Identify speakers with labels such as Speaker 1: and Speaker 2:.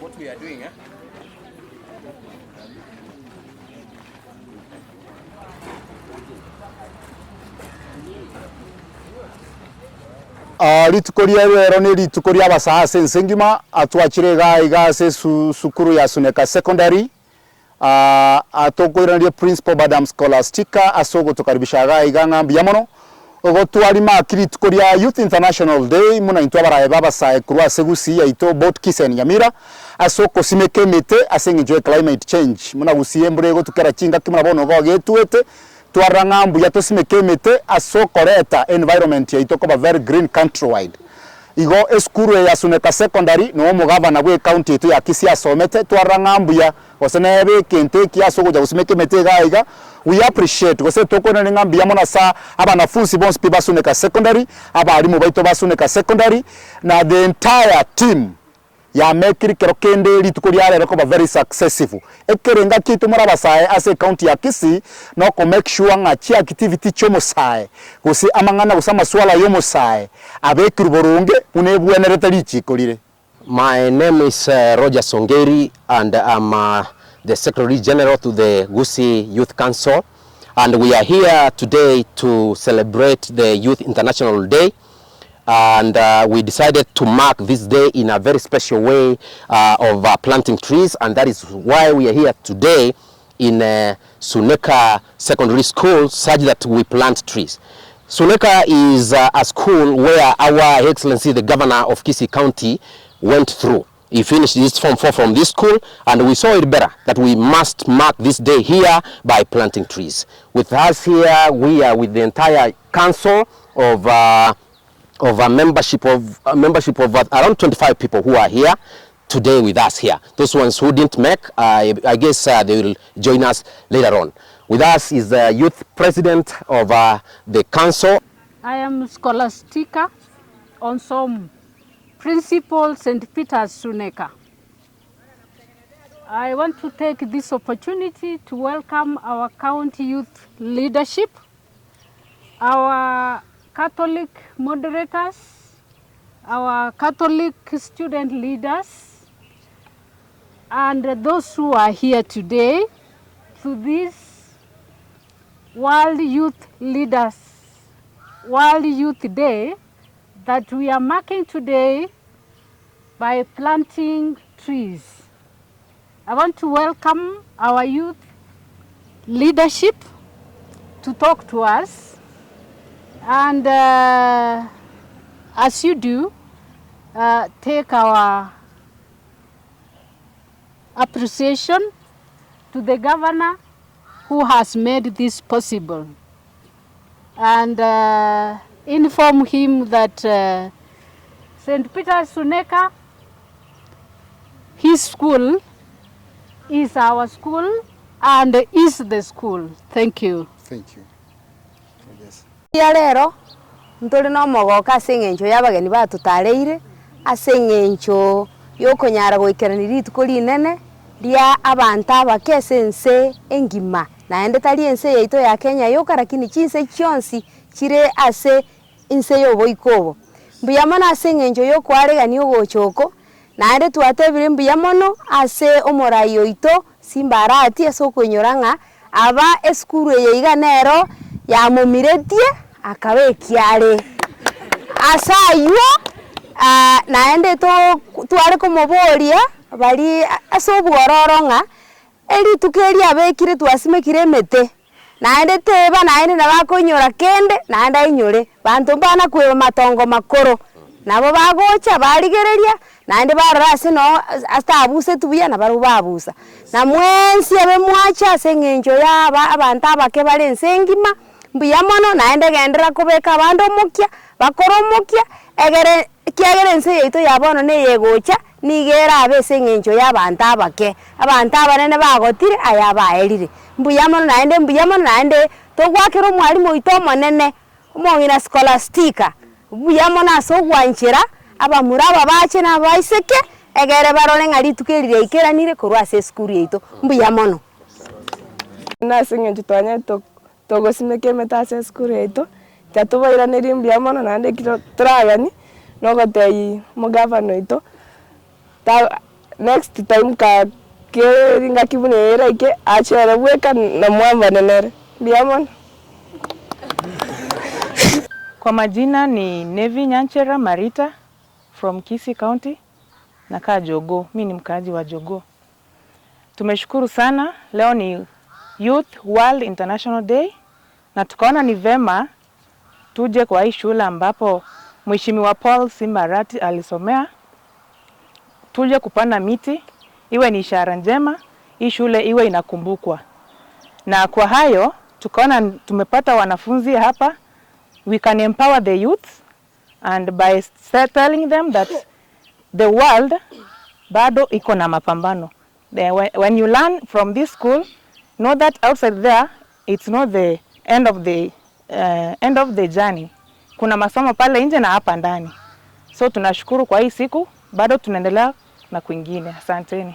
Speaker 1: what we are doing.
Speaker 2: Rituko rero ni rituko rya abasae sengima atwachire iga se sukuru ya Suneka secondary atokoiranirie principal Madam Scholastica asogo tukaribisha iga ngambi yamono ogo twarima rituko rya Youth International Day muna into Abarai abasae korwa Gusii yaito boat kisen nyamira asoko simeke mete asengijoe climate change muna Gusii embrego tukera chinga kimuna bono go getuete twarangambu ya tosimeke mete asokoreta environment yaito koba very green countrywide igo esukuru ya Suneka secondary no mugavana gwe county yetu ya Gusii asomete twarangambu ya osenebe kente kiaso kuja kusimeke mete gaiga we appreciate gose tokona ngambi ya mona sa abanafunzi bonse pe Suneka secondary abalimu baito ba Suneka secondary na the entire team ya mekiri kero kende rituko rero koba very successful ekerenga kitu mura abasae ase county ya Gusii no ko make sure nga chi activity chomo sae gose amangana gusama swala yomo sae abekiri borunge unebwenereta lichikolire.
Speaker 3: My name is Roger Songeri and I'm the Secretary General to the Gusii Youth Council, and we are here today to celebrate the Youth International Day, and we decided to mark this day in a very special way of planting trees, and that is why we are here today in Suneka Secondary School such that we plant trees. Suneka is a school where Our Excellency the Governor of Gusii County went through. He finished his Form 4 from this school, and we saw it better that we must mark this day here by planting trees. With us here, we are with the entire council of a membership of around 25 people who are here today with us here. Those ones who didn't make, I guess they will join us later on. With us is the youth president of the council.
Speaker 4: I am Scholastica Onsom, Principal St. Peter's Suneka. I want to take this opportunity to welcome our county youth leadership, our Catholic moderators, our Catholic student leaders, and those who are here today to this World Youth Day that we are marking today by planting trees. I want to welcome our youth leadership to talk to us, and as you do, take our appreciation to the governor who has made this possible, and inform him that St. Peter's Suneka, his school, is our school and is the school. Thank you.
Speaker 2: Thank you. Yes.
Speaker 5: Ya rero ntoli no mogoka asengencho yabageni batutareire asengencho yokonyara goikerani rituko rinene ria abantu abakesense engima naende tari ense yaito ya Kenya yoka lakini chinse chionsi chire ase inse yoboikobo mbuyamana asengencho yokwaregani ogochoko naende twatebire mbuyamono ase omorai oito simbarati asokonyoranga aba esukuru yeiga nero yamumiretie akabekiare asaywo naende tware komoboria bali asobwororonga eritukeria abekire twasimekire emete naende teba naende nabakonyora kende naende inyore bantu bana kweba matongo makoro nabo bagocha barigereria naende barase no astabuse tubuya nabaro babusa na mwensi abe mwacha sengenjo yaba abantu abake bale ensengima mbuyamono naende gendera kubeka abando mukya bakoromokia egere kiagere nse yaito yabono ne yegocha nigera abe sengenjo y'abantu abake abantu abanene bagotire ayabaerire mbuyamono naende togwakira omwalimu oito monene omongina Scholastica mbuyamono asogwanchira abamuraba bache na baiseke egere barole ngari tukerire ikeranire korwa ase esukuru yaito mbuyamono
Speaker 6: na sengenjo twanya togosimeke metase esukuru yaito tatubaira neri mbuyamono naende kiro tragani nogotei mugavana oito next time ka ringa kibunera ike achera weka na mwamba nenere biamon.
Speaker 1: Kwa majina ni Nevi Nyanchera Marita from Gusii County, nakaa Jogoo. Mimi ni mkaaji wa Jogoo. Tumeshukuru sana, leo ni Youth World International Day na tukaona ni vema tuje kwa hii shule ambapo Mheshimiwa Paul Simbarati alisomea. Tuje kupanda miti, iwe ni ishara njema, hii shule iwe inakumbukwa. Na kwa hayo tukaona tumepata wanafunzi hapa. We can empower the youth and by telling them that the world bado iko na mapambano. When you learn from this school, know that outside there it's not the end of the journey. Kuna masomo pale nje na hapa ndani. So tunashukuru kwa hii siku, bado tunaendelea na kwingine. Asanteni.